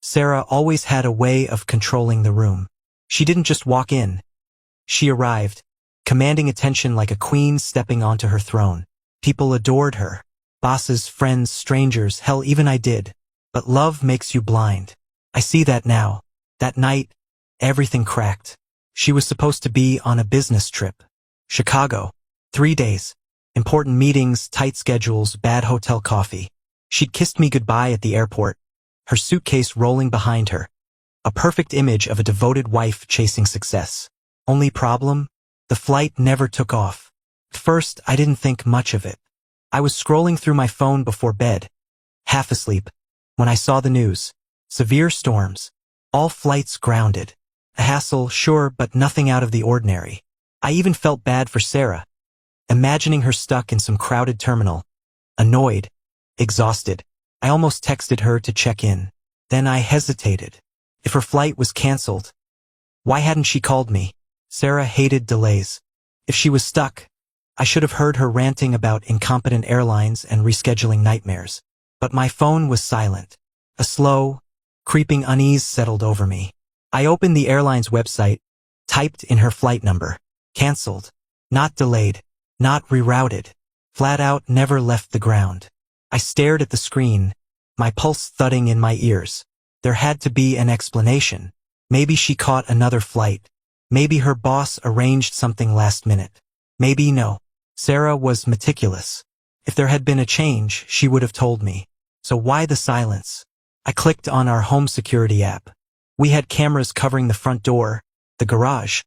Sarah always had a way of controlling the room. She didn't just walk in. She arrived, commanding attention like a queen stepping onto her throne. People adored her. Bosses, friends, strangers, hell, even I did. But love makes you blind. I see that now. That night, everything cracked. She was supposed to be on a business trip. Chicago. 3 days. Important meetings, tight schedules, bad hotel coffee. She'd kissed me goodbye at the airport, her suitcase rolling behind her. A perfect image of a devoted wife chasing success. Only problem? The flight never took off. At first, I didn't think much of it. I was scrolling through my phone before bed, half asleep, when I saw the news. Severe storms. All flights grounded. A hassle, sure, but nothing out of the ordinary. I even felt bad for Sarah, imagining her stuck in some crowded terminal. Annoyed, exhausted. I almost texted her to check in. Then I hesitated. If her flight was canceled, why hadn't she called me? Sarah hated delays. If she was stuck, I should have heard her ranting about incompetent airlines and rescheduling nightmares. But my phone was silent. A slow, creeping unease settled over me. I opened the airline's website, typed in her flight number. Canceled. Not delayed. Not rerouted. Flat out never left the ground. I stared at the screen, my pulse thudding in my ears. There had to be an explanation. Maybe she caught another flight. Maybe her boss arranged something last minute. Maybe no. Sarah was meticulous. If there had been a change, she would have told me. So why the silence? I clicked on our home security app. We had cameras covering the front door, the garage.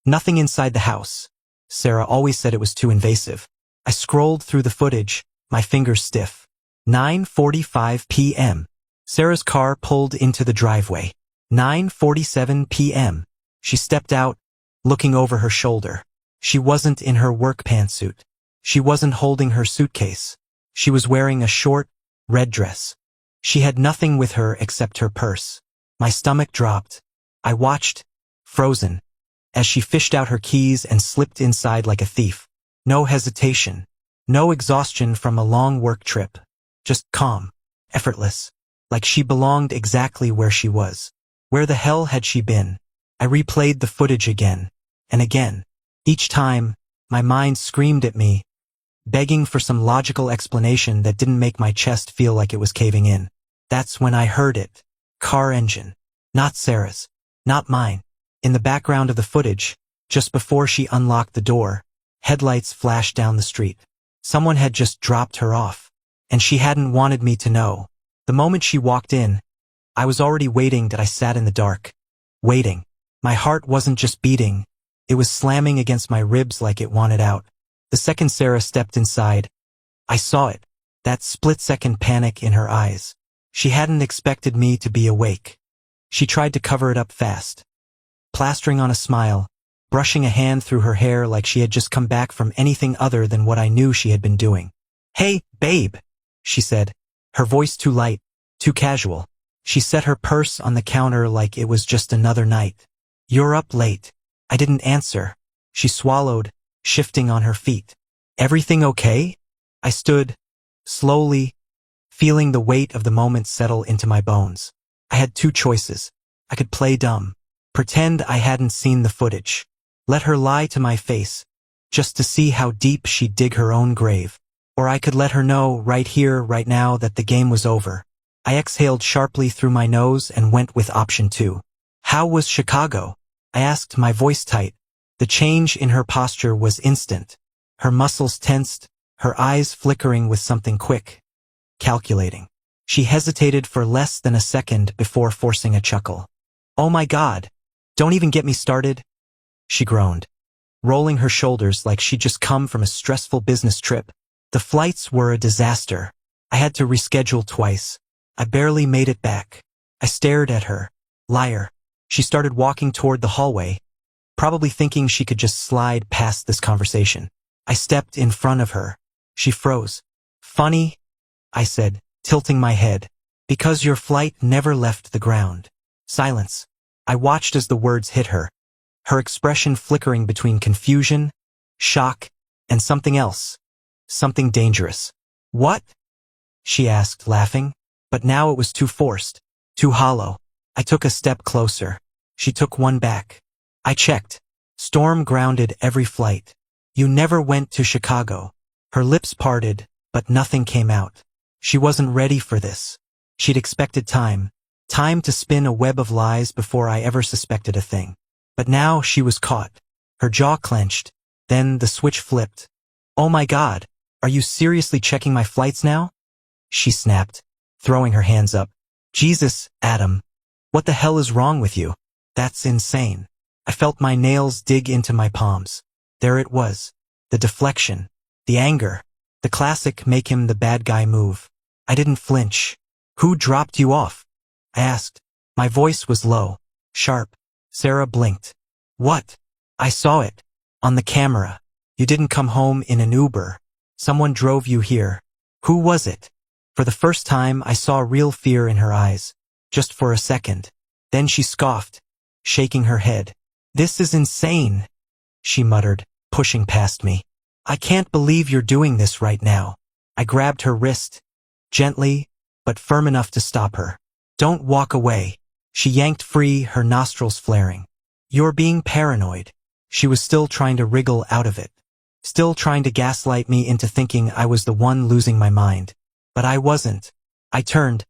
Nothing inside the house. Sarah always said it was too invasive. I scrolled through the footage, my fingers stiff. 9:45 p.m. Sarah's car pulled into the driveway. 9:47 p.m. She stepped out, looking over her shoulder. She wasn't in her work pantsuit. She wasn't holding her suitcase. She was wearing a short, red dress. She had nothing with her except her purse. My stomach dropped. I watched, frozen, as she fished out her keys and slipped inside like a thief. No hesitation. No exhaustion from a long work trip. Just calm, effortless, like she belonged exactly where she was. Where the hell had she been? I replayed the footage again and again. Each time, my mind screamed at me, begging for some logical explanation that didn't make my chest feel like it was caving in. That's when I heard it. Car engine. Not Sarah's. Not mine. In the background of the footage, just before she unlocked the door, headlights flashed down the street. Someone had just dropped her off. And she hadn't wanted me to know. The moment she walked in, I was already waiting. That I sat in the dark. Waiting. My heart wasn't just beating. It was slamming against my ribs like it wanted out. The second Sarah stepped inside, I saw it. That split-second panic in her eyes. She hadn't expected me to be awake. She tried to cover it up fast, plastering on a smile, brushing a hand through her hair like she had just come back from anything other than what I knew she had been doing. "Hey, babe," she said, her voice too light, too casual. She set her purse on the counter like it was just another night. "You're up late." I didn't answer. She swallowed, shifting on her feet. "Everything okay?" I stood, slowly, feeling the weight of the moment settle into my bones. I had two choices. I could play dumb, pretend I hadn't seen the footage, let her lie to my face, just to see how deep she'd dig her own grave. Or I could let her know right here, right now, that the game was over. I exhaled sharply through my nose and went with option 2. "How was Chicago?" I asked, my voice tight. The change in her posture was instant. Her muscles tensed, her eyes flickering with something quick, calculating. She hesitated for less than a second before forcing a chuckle. "Oh my God, don't even get me started," she groaned, rolling her shoulders like she'd just come from a stressful business trip. "The flights were a disaster. I had to reschedule twice. I barely made it back." I stared at her. Liar. She started walking toward the hallway, probably thinking she could just slide past this conversation. I stepped in front of her. She froze. "Funny," I said, tilting my head, "because your flight never left the ground." Silence. I watched as the words hit her, her expression flickering between confusion, shock, and something else. Something dangerous. "What?" she asked, laughing, but now it was too forced, Too hollow. I took a step closer. She took one back. I checked. Storm grounded every flight. You never went to Chicago. Her lips parted, but nothing came out. She wasn't ready for this. She'd expected time. Time to spin a web of lies before I ever suspected a thing. But now she was caught. Her jaw clenched. Then the switch flipped. Oh my God, are you seriously checking my flights now? She snapped, throwing her hands up. Jesus, Adam. What the hell is wrong with you? That's insane. I felt my nails dig into my palms. There it was. The deflection. The anger. The classic make him the bad guy move. I didn't flinch. Who dropped you off? I asked. My voice was low, sharp. Sarah blinked. What? I saw it. On the camera. You didn't come home in an Uber. Someone drove you here. Who was it? For the first time, I saw real fear in her eyes. Just for a second. Then she scoffed, shaking her head. This is insane, she muttered, pushing past me. I can't believe you're doing this right now. I grabbed her wrist, gently, but firm enough to stop her. Don't walk away. She yanked free, her nostrils flaring. You're being paranoid. She was still trying to wriggle out of it. Still trying to gaslight me into thinking I was the one losing my mind. But I wasn't. I turned,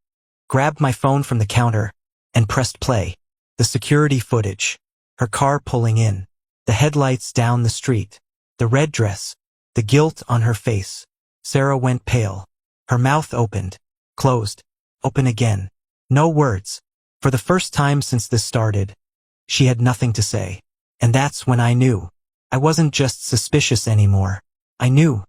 grabbed my phone from the counter, and pressed play. The security footage. Her car pulling in. The headlights down the street. The red dress. The guilt on her face. Sarah went pale. Her mouth opened. Closed. Open again. No words. For the first time since this started, she had nothing to say. And that's when I knew. I wasn't just suspicious anymore. I knew.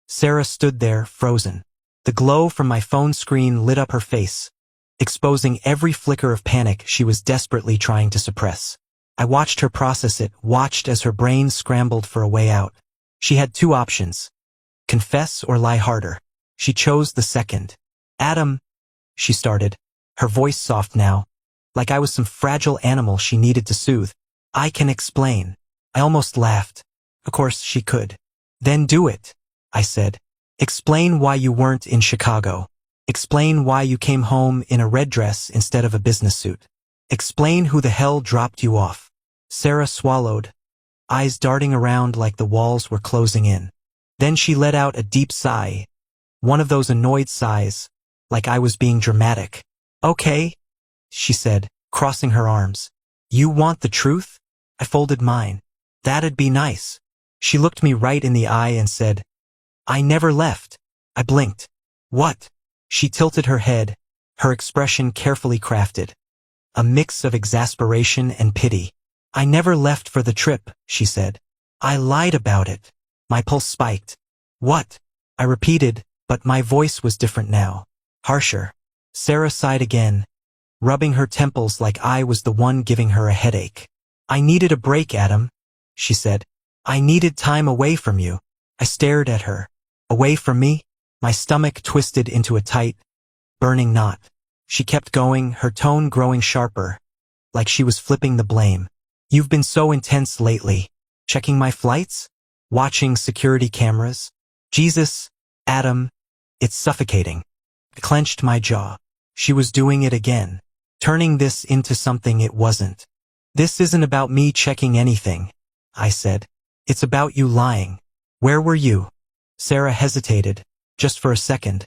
Sarah stood there, frozen. The glow from my phone screen lit up her face, exposing every flicker of panic she was desperately trying to suppress. I watched her process it, watched as her brain scrambled for a way out. She had two options. Confess or lie harder. She chose the second. Adam, she started, her voice soft now, like I was some fragile animal she needed to soothe. I can explain. I almost laughed. Of course she could. Then do it, I said. Explain why you weren't in Chicago. Explain why you came home in a red dress instead of a business suit. Explain who the hell dropped you off. Sarah swallowed, eyes darting around like the walls were closing in. Then she let out a deep sigh, one of those annoyed sighs, like I was being dramatic. Okay, she said, crossing her arms. You want the truth? I folded mine. That'd be nice. She looked me right in the eye and said, I never left. I blinked. What? She tilted her head, her expression carefully crafted. A mix of exasperation and pity. I never left for the trip, she said. I lied about it. My pulse spiked. What? I repeated, but my voice was different now. Harsher. Sarah sighed again, rubbing her temples like I was the one giving her a headache. I needed a break, Adam, she said. I needed time away from you. I stared at her. Away from me? My stomach twisted into a tight, burning knot. She kept going, her tone growing sharper, like she was flipping the blame. You've been so intense lately. Checking my flights? Watching security cameras? Jesus, Adam, it's suffocating. I clenched my jaw. She was doing it again, turning this into something it wasn't. This isn't about me checking anything, I said. It's about you lying. Where were you? Sarah hesitated, just for a second,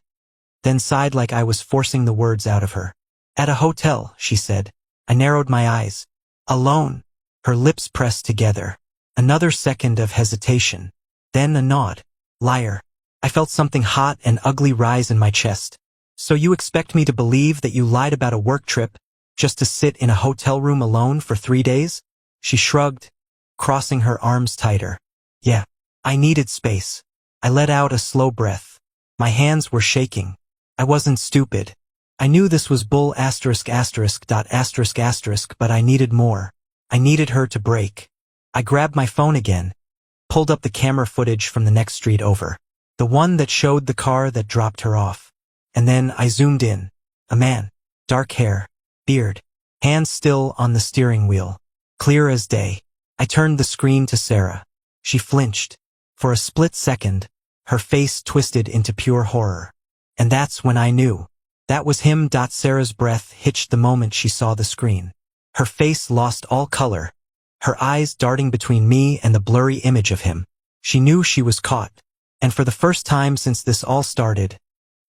then sighed like I was forcing the words out of her. At a hotel, she said. I narrowed my eyes. Alone. Her lips pressed together. Another second of hesitation. Then a nod. Liar. I felt something hot and ugly rise in my chest. So you expect me to believe that you lied about a work trip, just to sit in a hotel room alone for 3 days? She shrugged, crossing her arms tighter. Yeah. I needed space. I let out a slow breath. My hands were shaking. I wasn't stupid. I knew this was bull ****, but I needed more. I needed her to break. I grabbed my phone again, pulled up the camera footage from the next street over, the one that showed the car that dropped her off. And then I zoomed in. A man, dark hair, beard, hands still on the steering wheel, clear as day. I turned the screen to Sarah. She flinched. For a split second, her face twisted into pure horror. And that's when I knew. That was him. Sarah's breath hitched the moment she saw the screen. Her face lost all color, her eyes darting between me and the blurry image of him. She knew she was caught, and for the first time since this all started,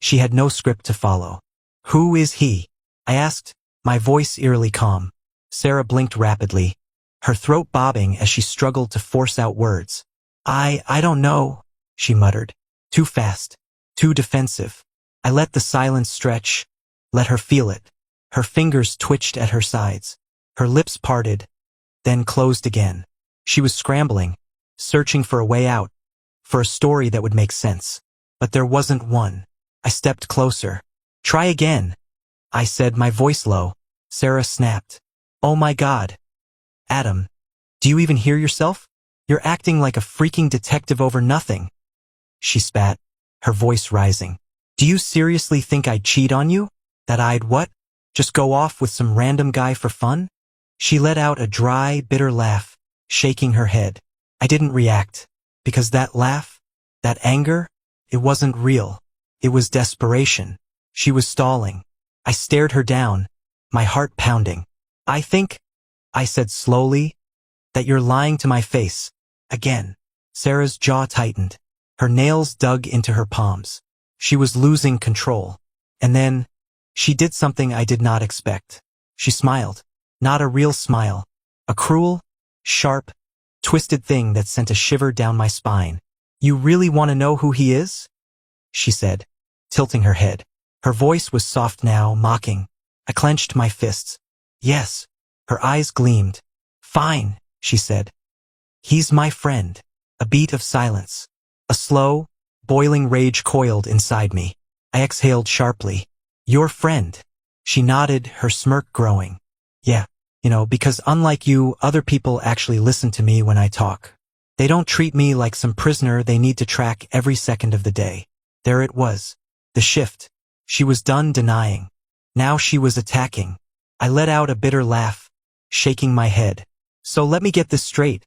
she had no script to follow. Who is he? I asked, my voice eerily calm. Sarah blinked rapidly, her throat bobbing as she struggled to force out words. I don't know, she muttered. Too fast, too defensive. I let the silence stretch, let her feel it. Her fingers twitched at her sides. Her lips parted, then closed again. She was scrambling, searching for a way out, for a story that would make sense. But there wasn't one. I stepped closer. Try again, I said, my voice low. Sarah snapped. Oh my God. Adam, do you even hear yourself? You're acting like a freaking detective over nothing. She spat, her voice rising. Do you seriously think I'd cheat on you? That I'd what? Just go off with some random guy for fun? She let out a dry, bitter laugh, shaking her head. I didn't react, because that laugh, that anger, it wasn't real. It was desperation. She was stalling. I stared her down, my heart pounding. I think, I said slowly, that you're lying to my face. Again. Sarah's jaw tightened. Her nails dug into her palms. She was losing control. And then, she did something I did not expect. She smiled. Not a real smile. A cruel, sharp, twisted thing that sent a shiver down my spine. You really want to know who he is? She said, tilting her head. Her voice was soft now, mocking. I clenched my fists. Yes. Her eyes gleamed. Fine, she said. He's my friend. A beat of silence. A slow, boiling rage coiled inside me. I exhaled sharply. Your friend. She nodded, her smirk growing. Yeah, because unlike you, other people actually listen to me when I talk. They don't treat me like some prisoner they need to track every second of the day. There it was. The shift. She was done denying. Now she was attacking. I let out a bitter laugh, shaking my head. So let me get this straight,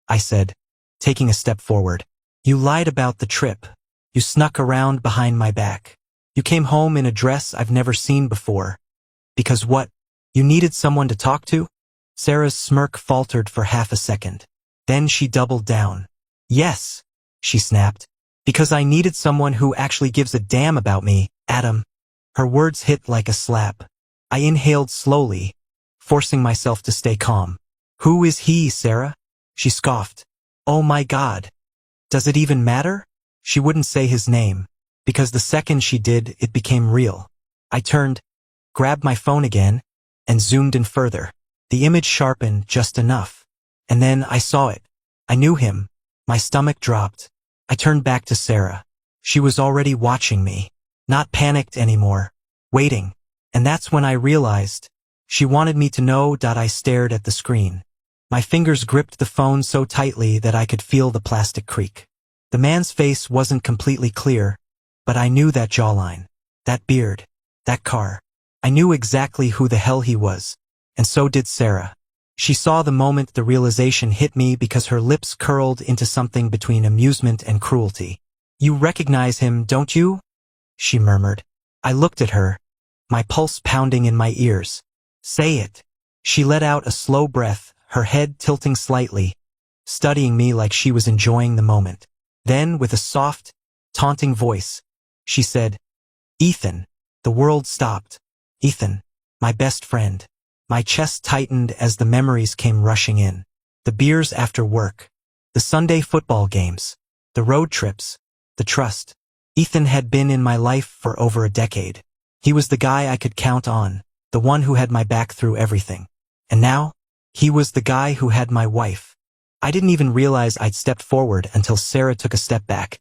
I said, taking a step forward. You lied about the trip. You snuck around behind my back. You came home in a dress I've never seen before. Because what? You needed someone to talk to? Sarah's smirk faltered for half a second. Then she doubled down. Yes, she snapped. Because I needed someone who actually gives a damn about me, Adam. Her words hit like a slap. I inhaled slowly, forcing myself to stay calm. Who is he, Sarah? She scoffed. Oh my God. Does it even matter? She wouldn't say his name, because the second she did, it became real. I turned, grabbed my phone again, and zoomed in further. The image sharpened just enough. And then I saw it. I knew him. My stomach dropped. I turned back to Sarah. She was already watching me. Not panicked anymore. Waiting. And that's when I realized. She wanted me to know. I stared at the screen. My fingers gripped the phone so tightly that I could feel the plastic creak. The man's face wasn't completely clear, but I knew that jawline, that beard, that car. I knew exactly who the hell he was, and so did Sarah. She saw the moment the realization hit me because her lips curled into something between amusement and cruelty. You recognize him, don't you? She murmured. I looked at her, my pulse pounding in my ears. Say it. She let out a slow breath, her head tilting slightly, studying me like she was enjoying the moment. Then, with a soft, taunting voice, she said, Ethan. The world stopped. Ethan, my best friend. My chest tightened as the memories came rushing in. The beers after work, the Sunday football games, the road trips, the trust. Ethan had been in my life for over a decade. He was the guy I could count on, the one who had my back through everything. And now, he was the guy who had my wife. I didn't even realize I'd stepped forward until Sarah took a step back,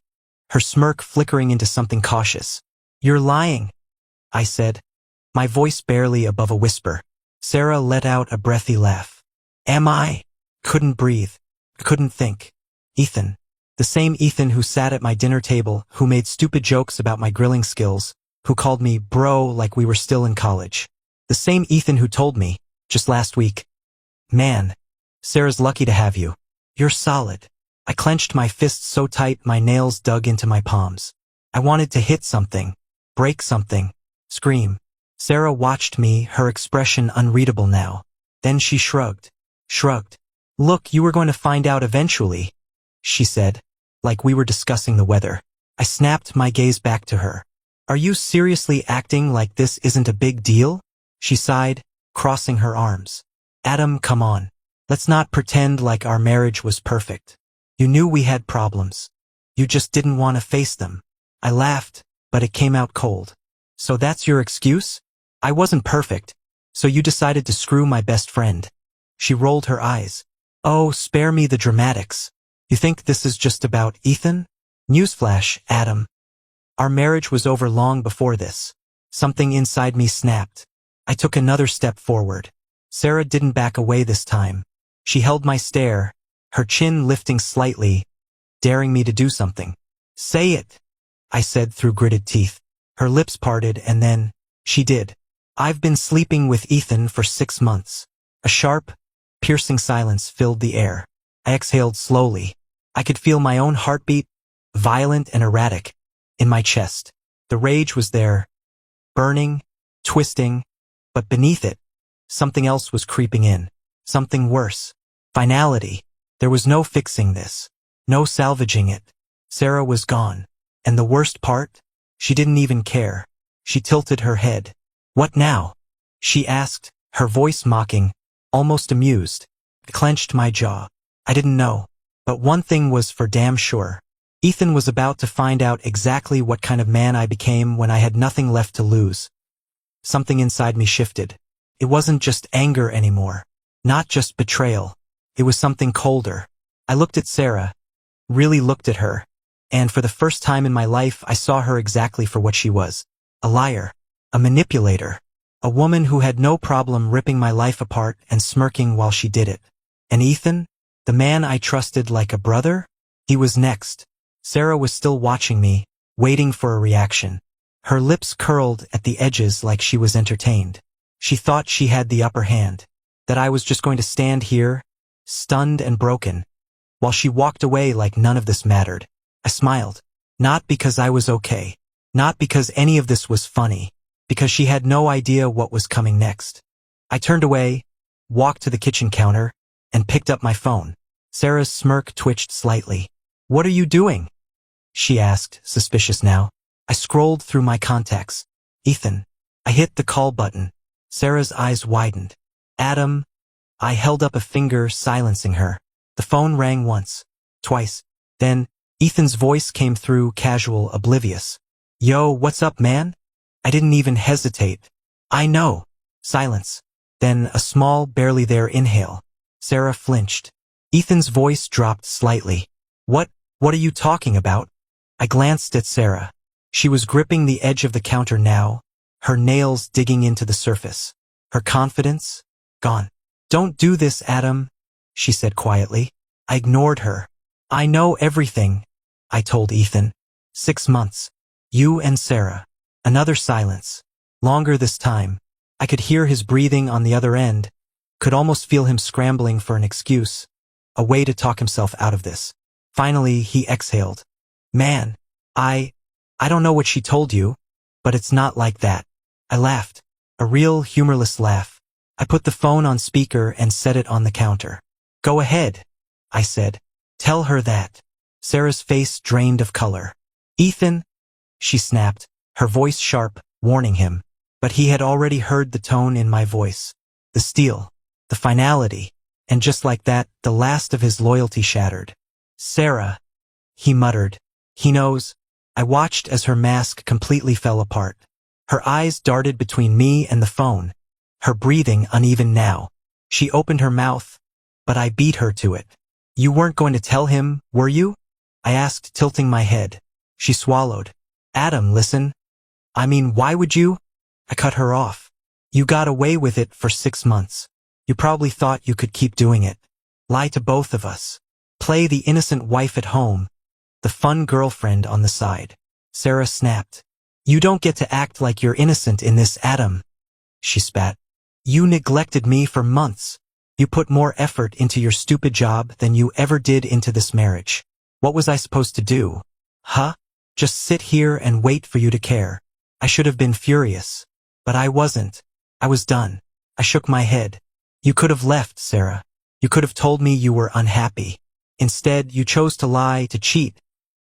her smirk flickering into something cautious. You're lying, I said, my voice barely above a whisper. Sarah let out a breathy laugh. Am I? Couldn't breathe. Couldn't think. Ethan. The same Ethan who sat at my dinner table, who made stupid jokes about my grilling skills, who called me bro like we were still in college. The same Ethan who told me, just last week, man, Sarah's lucky to have you. You're solid. I clenched my fists so tight my nails dug into my palms. I wanted to hit something, break something, Scream. Sarah watched me, her expression unreadable now. Then she shrugged. Shrugged. Look, you were going to find out eventually, she said, like we were discussing the weather. I snapped my gaze back to her. Are you seriously acting like this isn't a big deal? She sighed, crossing her arms. Adam, come on. Let's not pretend like our marriage was perfect. You knew we had problems. You just didn't want to face them. I laughed, but it came out cold. So that's your excuse? I wasn't perfect, so you decided to screw my best friend. She rolled her eyes. Oh, spare me the dramatics. You think this is just about Ethan? Newsflash, Adam. Our marriage was over long before this. Something inside me snapped. I took another step forward. Sarah didn't back away this time. She held my stare, her chin lifting slightly, daring me to do something. Say it, I said through gritted teeth. Her lips parted and then, she did. I've been sleeping with Ethan for 6 months. A sharp, piercing silence filled the air. I exhaled slowly. I could feel my own heartbeat, violent and erratic, in my chest. The rage was there, burning, twisting, but beneath it, something else was creeping in. Something worse. Finality. There was no fixing this. No salvaging it. Sarah was gone. And the worst part? She didn't even care. She tilted her head. What now? She asked, her voice mocking, almost amused. I clenched my jaw. I didn't know. But one thing was for damn sure. Ethan was about to find out exactly what kind of man I became when I had nothing left to lose. Something inside me shifted. It wasn't just anger anymore. Not just betrayal. It was something colder. I looked at Sarah. Really looked at her. And for the first time in my life, I saw her exactly for what she was. A liar. A manipulator. A woman who had no problem ripping my life apart and smirking while she did it. And Ethan? The man I trusted like a brother? He was next. Sarah was still watching me, waiting for a reaction. Her lips curled at the edges like she was entertained. She thought she had the upper hand. That I was just going to stand here, stunned and broken, while she walked away like none of this mattered. I smiled. Not because I was okay. Not because any of this was funny. Because she had no idea what was coming next. I turned away, walked to the kitchen counter, and picked up my phone. Sarah's smirk twitched slightly. What are you doing? She asked, suspicious now. I scrolled through my contacts. Ethan. I hit the call button. Sarah's eyes widened. Adam. I held up a finger, silencing her. The phone rang once. Twice. Then, Ethan's voice came through, casual, oblivious. Yo, what's up, man? I didn't even hesitate. I know. Silence. Then a small, barely there inhale. Sarah flinched. Ethan's voice dropped slightly. What are you talking about? I glanced at Sarah. She was gripping the edge of the counter now, her nails digging into the surface. Her confidence? Gone. Don't do this, Adam, she said quietly. I ignored her. I know everything, I told Ethan. 6 months. You and Sarah. Another silence. Longer this time. I could hear his breathing on the other end, could almost feel him scrambling for an excuse, a way to talk himself out of this. Finally, he exhaled. Man, I don't know what she told you, but it's not like that. I laughed. A real, humorless laugh. I put the phone on speaker and set it on the counter. Go ahead, I said. Tell her that. Sarah's face drained of color. Ethan, she snapped, her voice sharp, warning him. But he had already heard the tone in my voice. The steel. The finality. And just like that, the last of his loyalty shattered. Sarah, he muttered. He knows. I watched as her mask completely fell apart. Her eyes darted between me and the phone. Her breathing uneven now. She opened her mouth, but I beat her to it. You weren't going to tell him, were you? I asked, tilting my head. She swallowed. Adam, listen. I mean, why would you? I cut her off. You got away with it for 6 months. You probably thought you could keep doing it. Lie to both of us. Play the innocent wife at home. The fun girlfriend on the side. Sarah snapped. You don't get to act like you're innocent in this, Adam. She spat. You neglected me for months. You put more effort into your stupid job than you ever did into this marriage. What was I supposed to do? Huh? Just sit here and wait for you to care. I should have been furious. But I wasn't. I was done. I shook my head. You could have left, Sarah. You could have told me you were unhappy. Instead, you chose to lie, to cheat,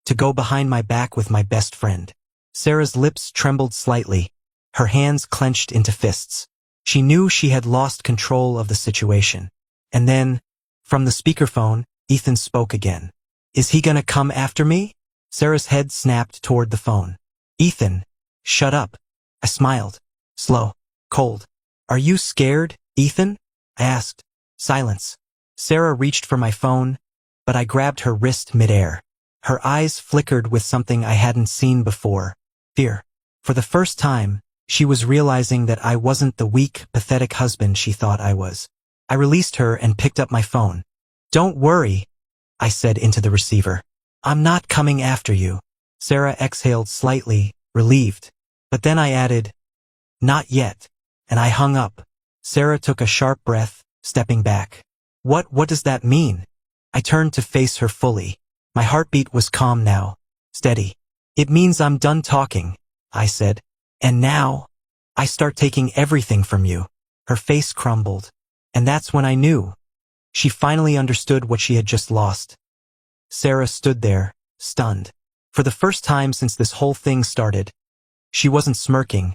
to go behind my back with my best friend. Sarah's lips trembled slightly. Her hands clenched into fists. She knew she had lost control of the situation. And then, from the speakerphone, Ethan spoke again. Is he gonna come after me? Sarah's head snapped toward the phone. Ethan, shut up. I smiled. Slow. Cold. Are you scared, Ethan? I asked. Silence. Sarah reached for my phone, but I grabbed her wrist midair. Her eyes flickered with something I hadn't seen before. Fear. For the first time, she was realizing that I wasn't the weak, pathetic husband she thought I was. I released her and picked up my phone. Don't worry, I said into the receiver. I'm not coming after you. Sarah exhaled slightly, relieved. But then I added, not yet. And I hung up. Sarah took a sharp breath, stepping back. What does that mean? I turned to face her fully. My heartbeat was calm now, steady. It means I'm done talking, I said. And now, I start taking everything from you. Her face crumbled. And that's when I knew. She finally understood what she had just lost. Sarah stood there, stunned. For the first time since this whole thing started, she wasn't smirking,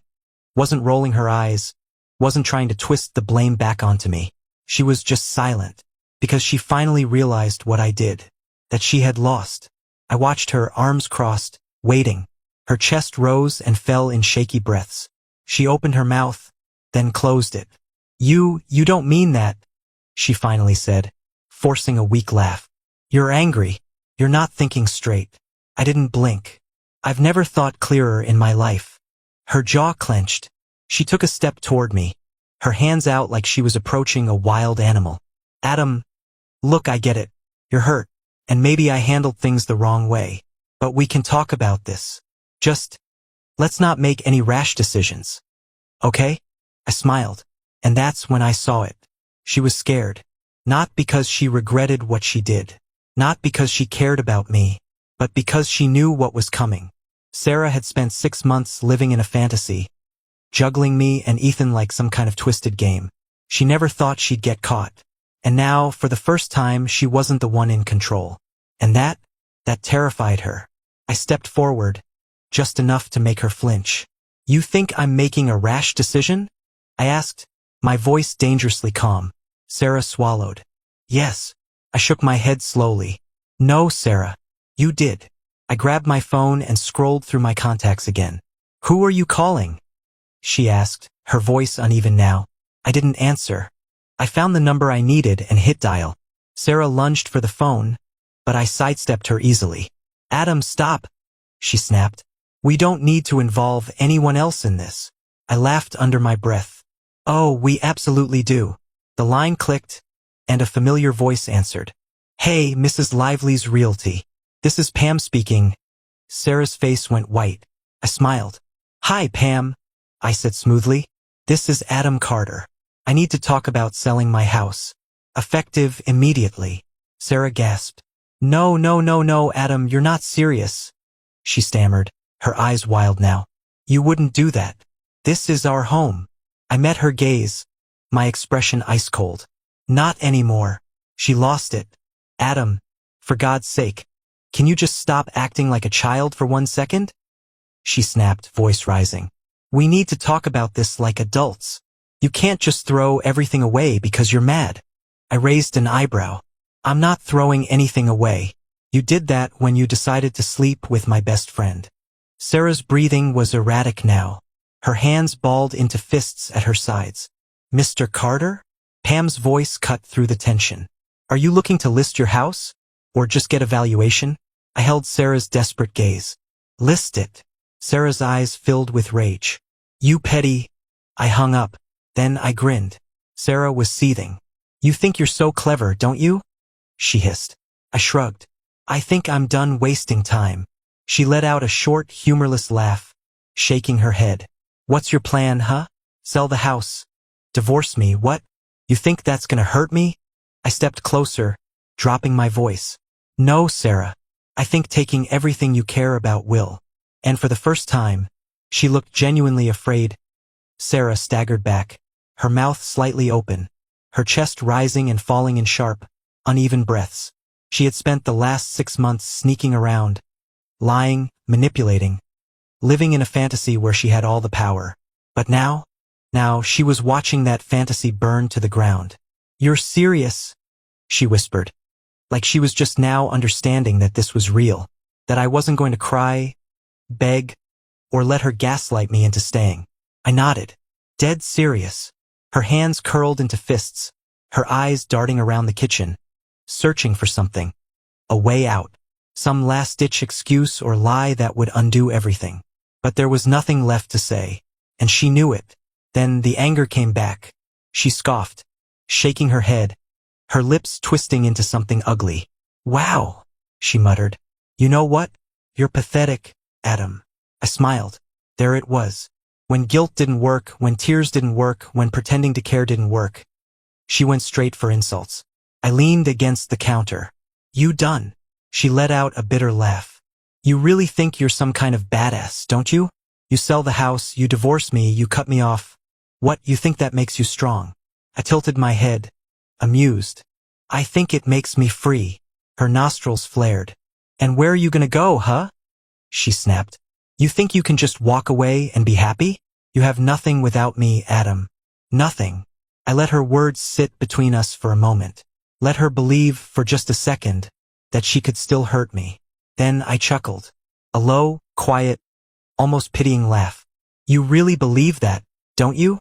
wasn't rolling her eyes, wasn't trying to twist the blame back onto me. She was just silent, because she finally realized what I did, that she had lost. I watched her, arms crossed, waiting. Her chest rose and fell in shaky breaths. She opened her mouth, then closed it. You don't mean that, she finally said, forcing a weak laugh. You're angry. You're not thinking straight. I didn't blink. I've never thought clearer in my life. Her jaw clenched. She took a step toward me, her hands out like she was approaching a wild animal. Adam, look, I get it. You're hurt, and maybe I handled things the wrong way. But we can talk about this. Just, let's not make any rash decisions. Okay? I smiled, and that's when I saw it. She was scared. Not because she regretted what she did. Not because she cared about me, but because she knew what was coming. Sarah had spent 6 months living in a fantasy, juggling me and Ethan like some kind of twisted game. She never thought she'd get caught. And now, for the first time, she wasn't the one in control. And that terrified her. I stepped forward, just enough to make her flinch. You think I'm making a rash decision? I asked, my voice dangerously calm. Sarah swallowed. Yes. I shook my head slowly. No, Sarah. You did. I grabbed my phone and scrolled through my contacts again. Who are you calling? She asked, her voice uneven now. I didn't answer. I found the number I needed and hit dial. Sarah lunged for the phone, but I sidestepped her easily. Adam, stop, she snapped. We don't need to involve anyone else in this. I laughed under my breath. Oh, we absolutely do. The line clicked, and a familiar voice answered. Hey, Mrs. Lively's Realty. This is Pam speaking. Sarah's face went white. I smiled. Hi, Pam, I said smoothly. This is Adam Carter. I need to talk about selling my house. Effective immediately. Sarah gasped. No, Adam, you're not serious. She stammered, her eyes wild now. You wouldn't do that. This is our home. I met her gaze, my expression ice cold. Not anymore. She lost it. Adam, for God's sake, can you just stop acting like a child for 1 second? She snapped, voice rising. We need to talk about this like adults. You can't just throw everything away because you're mad. I raised an eyebrow. I'm not throwing anything away. You did that when you decided to sleep with my best friend. Sarah's breathing was erratic now. Her hands balled into fists at her sides. Mr. Carter? Pam's voice cut through the tension. Are you looking to list your house? Or just get a valuation? I held Sarah's desperate gaze. List it. Sarah's eyes filled with rage. You petty. I hung up. Then I grinned. Sarah was seething. You think you're so clever, don't you? She hissed. I shrugged. I think I'm done wasting time. She let out a short, humorless laugh, shaking her head. What's your plan, huh? Sell the house. Divorce me, what? You think that's gonna hurt me? I stepped closer, dropping my voice. No, Sarah. I think taking everything you care about will. And for the first time, She looked genuinely afraid. Sarah staggered back, her mouth slightly open, her chest rising and falling in sharp, uneven breaths. She had spent the last 6 months sneaking around, lying, manipulating, living in a fantasy where she had all the power. But now she was watching that fantasy burn to the ground. "You're serious?" she whispered, like she was just now understanding that this was real, that I wasn't going to cry, beg, or let her gaslight me into staying. I nodded, dead serious. Her hands curled into fists, her eyes darting around the kitchen, searching for something, a way out, some last-ditch excuse or lie that would undo everything. But there was nothing left to say, and she knew it. Then the anger came back. She scoffed, shaking her head, her lips twisting into something ugly. "Wow," she muttered. "You know what? You're pathetic, Adam." I smiled. There it was. When guilt didn't work, when tears didn't work, when pretending to care didn't work. She went straight for insults. I leaned against the counter. "You done?" She let out a bitter laugh. "You really think you're some kind of badass, don't you? You sell the house, you divorce me, you cut me off. What, you think that makes you strong?" I tilted my head, amused. "I think it makes me free." Her nostrils flared. "And where are you gonna go, huh?" she snapped. "You think you can just walk away and be happy? You have nothing without me, Adam. Nothing." I let her words sit between us for a moment. Let her believe, for just a second, that she could still hurt me. Then I chuckled. A low, quiet, almost pitying laugh. "You really believe that, don't you?"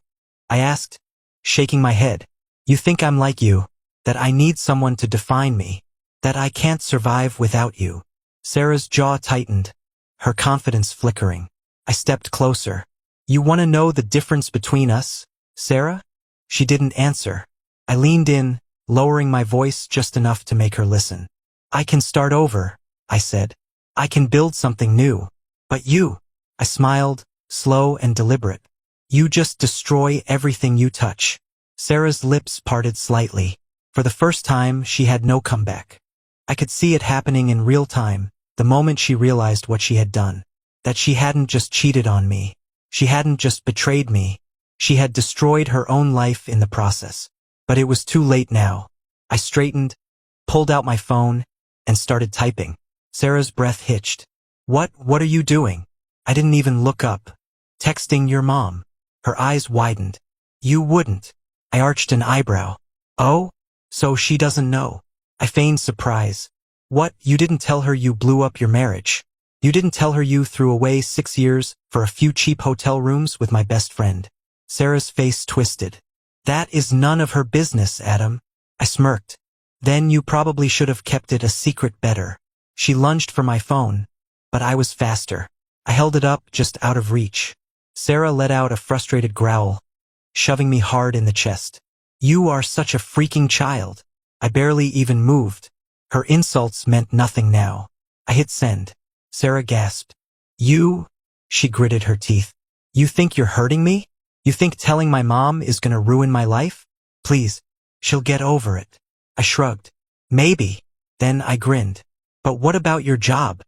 I asked, shaking my head. "You think I'm like you, that I need someone to define me, that I can't survive without you?" Sarah's jaw tightened, her confidence flickering. I stepped closer. "You want to know the difference between us, Sarah?" She didn't answer. I leaned in, lowering my voice just enough to make her listen. "I can start over," I said. "I can build something new. But you," I smiled, slow and deliberate, "you just destroy everything you touch." Sarah's lips parted slightly. For the first time, she had no comeback. I could see it happening in real time, the moment she realized what she had done. That she hadn't just cheated on me. She hadn't just betrayed me. She had destroyed her own life in the process. But it was too late now. I straightened, pulled out my phone, and started typing. Sarah's breath hitched. What are you doing?" I didn't even look up. "Texting your mom." Her eyes widened. "You wouldn't." I arched an eyebrow. "Oh? So she doesn't know." I feigned surprise. "What, you didn't tell her you blew up your marriage? You didn't tell her you threw away 6 years for a few cheap hotel rooms with my best friend?" Sarah's face twisted. "That is none of her business, Adam." I smirked. "Then you probably should have kept it a secret better." She lunged for my phone, but I was faster. I held it up just out of reach. Sarah let out a frustrated growl, shoving me hard in the chest. "You are such a freaking child." I barely even moved. Her insults meant nothing now. I hit send. Sarah gasped. "You?" She gritted her teeth. "You think you're hurting me? You think telling my mom is gonna ruin my life? Please, she'll get over it." I shrugged. "Maybe." Then I grinned. "But what about your job?"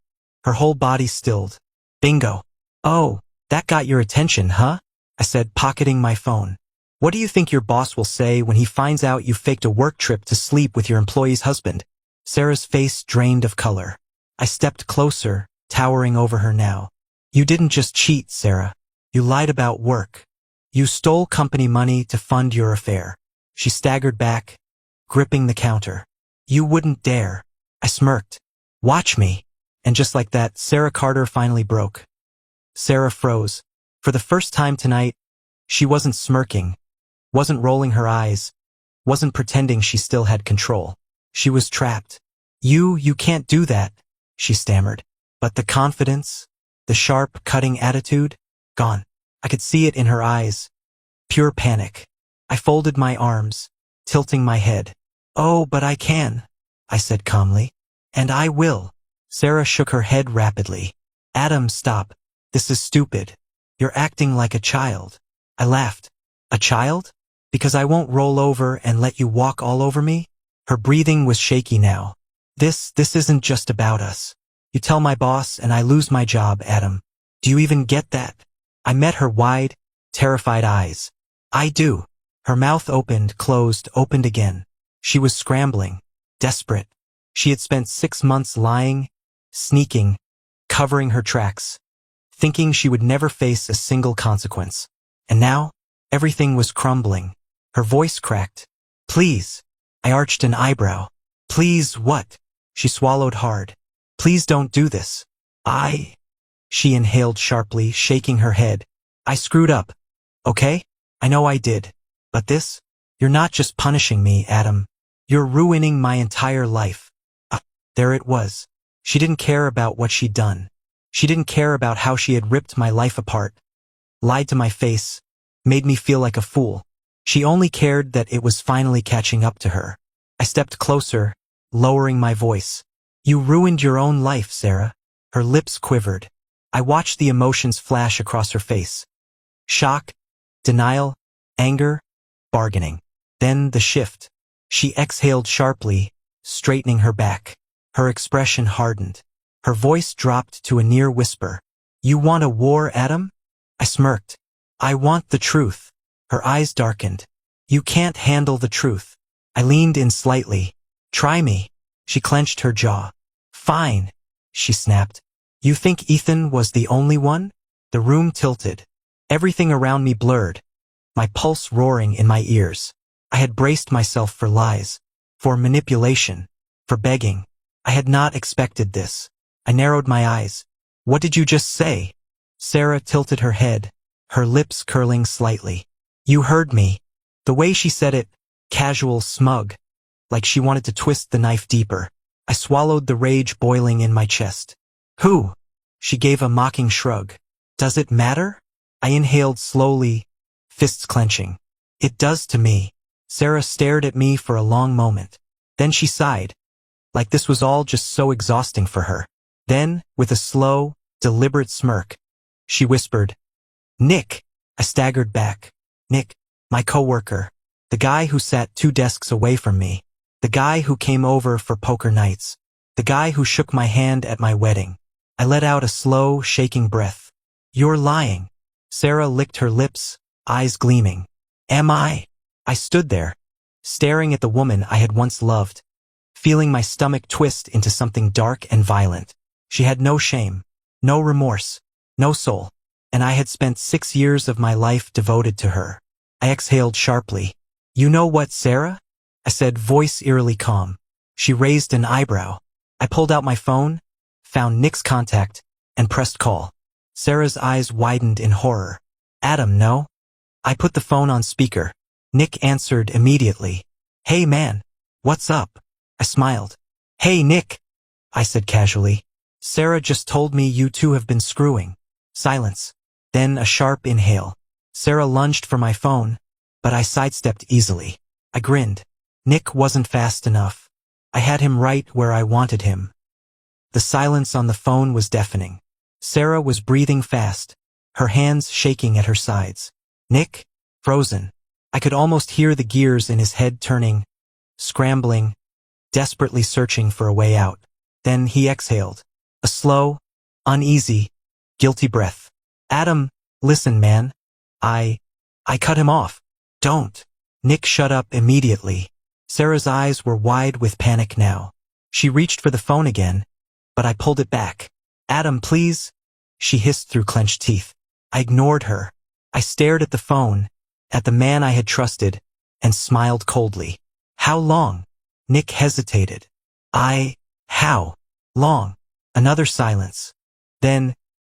Her whole body stilled. "Bingo." "Oh, that got your attention, huh?" I said, pocketing my phone. "What do you think your boss will say when he finds out you faked a work trip to sleep with your employee's husband?" Sarah's face drained of color. I stepped closer, towering over her now. "You didn't just cheat, Sarah. You lied about work. You stole company money to fund your affair." She staggered back, gripping the counter. "You wouldn't dare." I smirked. "Watch me." And just like that, Sarah Carter finally broke. Sarah froze. For the first time tonight, she wasn't smirking, wasn't rolling her eyes, wasn't pretending she still had control. She was trapped. You can't do that," she stammered. But the confidence, the sharp, cutting attitude, gone. I could see it in her eyes. Pure panic. I folded my arms, tilting my head. "Oh, but I can," I said calmly. "And I will." Sarah shook her head rapidly. "Adam, stop. This is stupid. You're acting like a child." I laughed. "A child? Because I won't roll over and let you walk all over me?" Her breathing was shaky now. This isn't just about us. You tell my boss and I lose my job, Adam. Do you even get that?" I met her wide, terrified eyes. I do. Her mouth opened, closed, opened again. She was scrambling, desperate. She had spent 6 months lying, sneaking, covering her tracks, thinking she would never face a single consequence. And now, everything was crumbling. Her voice cracked. Please. I arched an eyebrow. Please what? She swallowed hard. Please don't do this. She inhaled sharply, shaking her head. I screwed up. Okay? I know I did. But this? You're not just punishing me, Adam. You're ruining my entire life. There it was. She didn't care about what she'd done. She didn't care about how she had ripped my life apart, lied to my face, made me feel like a fool. She only cared that it was finally catching up to her. I stepped closer, lowering my voice. You ruined your own life, Sarah. Her lips quivered. I watched the emotions flash across her face. Shock, denial, anger, bargaining. Then the shift. She exhaled sharply, straightening her back. Her expression hardened. Her voice dropped to a near whisper. You want a war, Adam? I smirked. I want the truth. Her eyes darkened. You can't handle the truth. I leaned in slightly. Try me. She clenched her jaw. Fine, she snapped. You think Ethan was the only one? The room tilted. Everything around me blurred, my pulse roaring in my ears. I had braced myself for lies, for manipulation, for begging. I had not expected this. I narrowed my eyes. What did you just say? Sarah tilted her head, her lips curling slightly. You heard me. The way she said it, casual, smug, like she wanted to twist the knife deeper. I swallowed the rage boiling in my chest. Who? She gave a mocking shrug. Does it matter? I inhaled slowly, fists clenching. It does to me. Sarah stared at me for a long moment. Then she sighed, like this was all just so exhausting for her. Then, with a slow, deliberate smirk, she whispered, Nick. I staggered back. Nick, my coworker. The guy who sat 2 desks away from me. The guy who came over for poker nights. The guy who shook my hand at my wedding. I let out a slow, shaking breath. You're lying. Sarah licked her lips, eyes gleaming. Am I? I stood there, staring at the woman I had once loved, feeling my stomach twist into something dark and violent. She had no shame, no remorse, no soul, and I had spent 6 years of my life devoted to her. I exhaled sharply. You know what, Sarah? I said, voice eerily calm. She raised an eyebrow. I pulled out my phone, found Nick's contact, and pressed call. Sarah's eyes widened in horror. Adam, no? I put the phone on speaker. Nick answered immediately. Hey man, what's up? I smiled. Hey Nick, I said casually. Sarah just told me you two have been screwing. Silence. Then a sharp inhale. Sarah lunged for my phone, but I sidestepped easily. I grinned. Nick wasn't fast enough. I had him right where I wanted him. The silence on the phone was deafening. Sarah was breathing fast, her hands shaking at her sides. Nick, frozen. I could almost hear the gears in his head turning, scrambling, desperately searching for a way out. Then he exhaled. A slow, uneasy, guilty breath. Adam, listen man. I cut him off. Don't. Nick shut up immediately. Sarah's eyes were wide with panic now. She reached for the phone again, but I pulled it back. Adam, please, she hissed through clenched teeth. I ignored her. I stared at the phone, at the man I had trusted, and smiled coldly. How long? Nick hesitated. How long? Another silence. Then,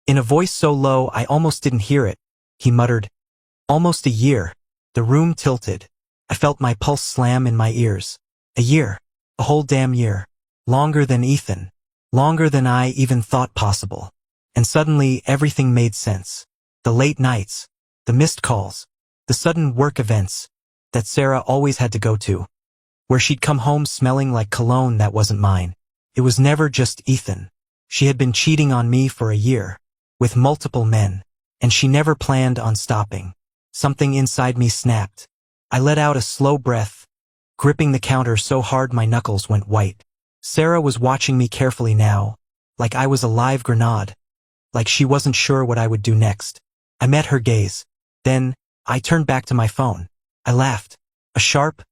in a voice so low I almost didn't hear it, he muttered, almost a year. The room tilted. I felt my pulse slam in my ears. A year. A whole damn year. Longer than Ethan. Longer than I even thought possible. And suddenly everything made sense. The late nights. The missed calls. The sudden work events that Sarah always had to go to. Where she'd come home smelling like cologne that wasn't mine. It was never just Ethan. She had been cheating on me for a year. With multiple men. And she never planned on stopping. Something inside me snapped. I let out a slow breath, gripping the counter so hard my knuckles went white. Sarah was watching me carefully now, like I was a live grenade, like she wasn't sure what I would do next. I met her gaze. Then, I turned back to my phone. I laughed. A sharp,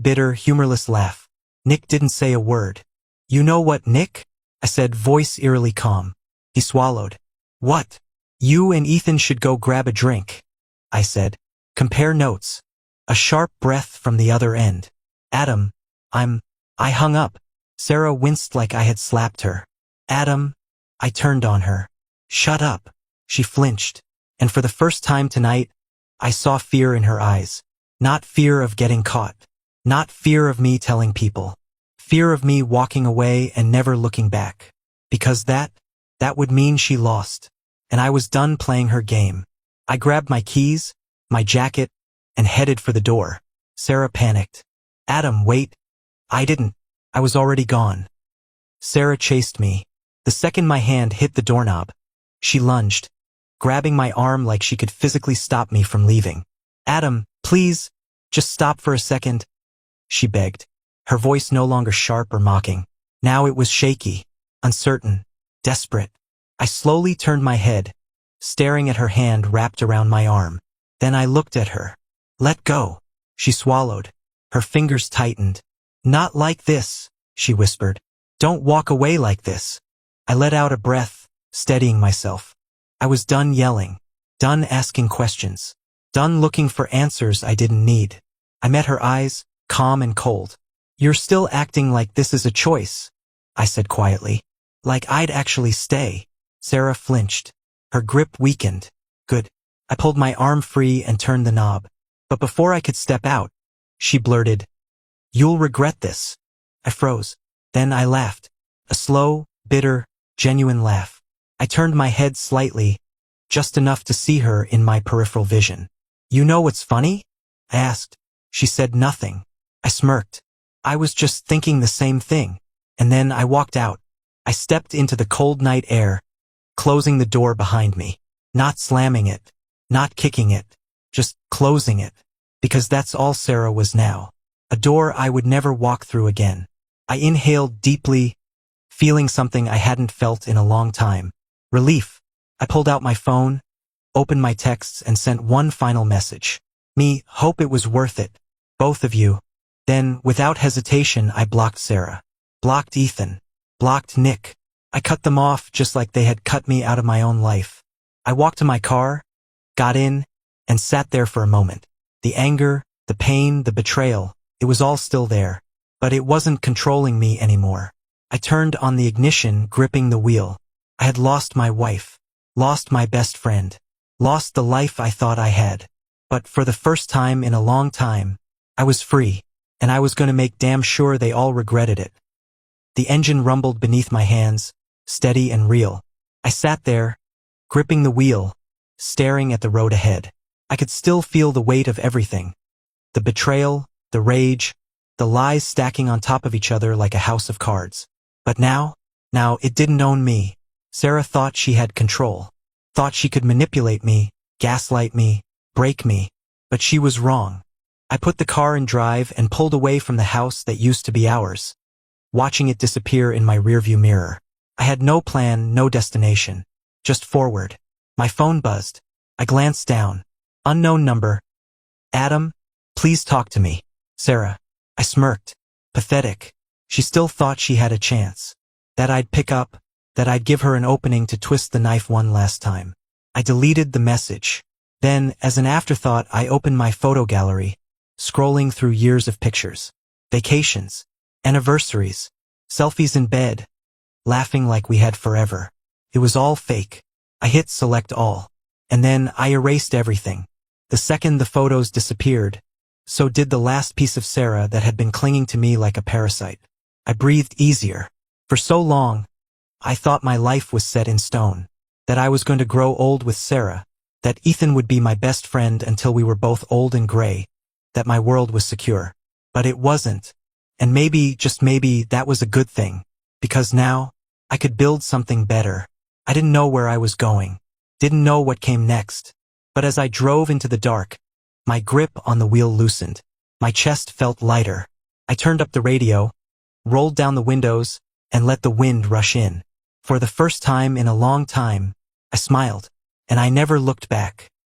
bitter, humorless laugh. Nick didn't say a word. "You know what, Nick?" I said, voice eerily calm. He swallowed. "What?" "You and Ethan should go grab a drink," I said. "Compare notes." A sharp breath from the other end. "Adam, I hung up." Sarah winced like I had slapped her. "Adam," I turned on her. "Shut up." She flinched. And for the first time tonight, I saw fear in her eyes. Not fear of getting caught. Not fear of me telling people. Fear of me walking away and never looking back. Because that would mean she lost. And I was done playing her game. I grabbed my keys, my jacket, and headed for the door. Sarah panicked. "Adam, wait." I didn't. I was already gone. Sarah chased me. The second my hand hit the doorknob, she lunged, grabbing my arm like she could physically stop me from leaving. "Adam, please, just stop for a second," she begged. Her voice no longer sharp or mocking. Now it was shaky, uncertain, desperate. I slowly turned my head, staring at her hand wrapped around my arm. Then I looked at her. "Let go." She swallowed. Her fingers tightened. "Not like this," she whispered. "Don't walk away like this." I let out a breath, steadying myself. I was done yelling, done asking questions, done looking for answers I didn't need. I met her eyes, calm and cold. "You're still acting like this is a choice," I said quietly. "Like I'd actually stay." Sarah flinched. Her grip weakened. "Good." I pulled my arm free and turned the knob. But before I could step out, she blurted, "You'll regret this." I froze. Then I laughed. A slow, bitter, genuine laugh. I turned my head slightly, just enough to see her in my peripheral vision. "You know what's funny?" I asked. She said nothing. I smirked. I was just thinking the same thing. And then I walked out. I stepped into the cold night air, closing the door behind me. Not slamming it, not kicking it, just closing it. Because that's all Sarah was now. A door I would never walk through again. I inhaled deeply, feeling something I hadn't felt in a long time. Relief. I pulled out my phone, opened my texts, and sent one final message. "Me, hope it was worth it. Both of you." Then, without hesitation, I blocked Sarah. Blocked Ethan. Blocked Nick. I cut them off just like they had cut me out of my own life. I walked to my car, got in, and sat there for a moment. The anger, the pain, the betrayal, it was all still there. But it wasn't controlling me anymore. I turned on the ignition, gripping the wheel. I had lost my wife, lost my best friend, lost the life I thought I had. But for the first time in a long time, I was free, and I was going to make damn sure they all regretted it. The engine rumbled beneath my hands, steady and real. I sat there, gripping the wheel, staring at the road ahead. I could still feel the weight of everything. The betrayal, the rage, the lies stacking on top of each other like a house of cards. But now it didn't own me. Sarah thought she had control, thought she could manipulate me, gaslight me, break me. But she was wrong. I put the car in drive and pulled away from the house that used to be ours, watching it disappear in my rearview mirror. I had no plan, no destination, just forward. My phone buzzed. I glanced down. Unknown number. "Adam, please talk to me." "Sarah." I smirked. Pathetic. She still thought she had a chance. That I'd pick up, that I'd give her an opening to twist the knife one last time. I deleted the message. Then, as an afterthought, I opened my photo gallery, scrolling through years of pictures. Vacations, anniversaries, selfies in bed, laughing like we had forever. It was all fake. I hit select all. And then I erased everything. The second the photos disappeared, so did the last piece of Sarah that had been clinging to me like a parasite. I breathed easier. For so long, I thought my life was set in stone, that I was going to grow old with Sarah, that Ethan would be my best friend until we were both old and gray, that my world was secure. But it wasn't. And maybe, just maybe, that was a good thing. Because now, I could build something better. I didn't know where I was going. Didn't know what came next. But as I drove into the dark, my grip on the wheel loosened. My chest felt lighter. I turned up the radio, rolled down the windows, and let the wind rush in. For the first time in a long time, I smiled. and I never looked back.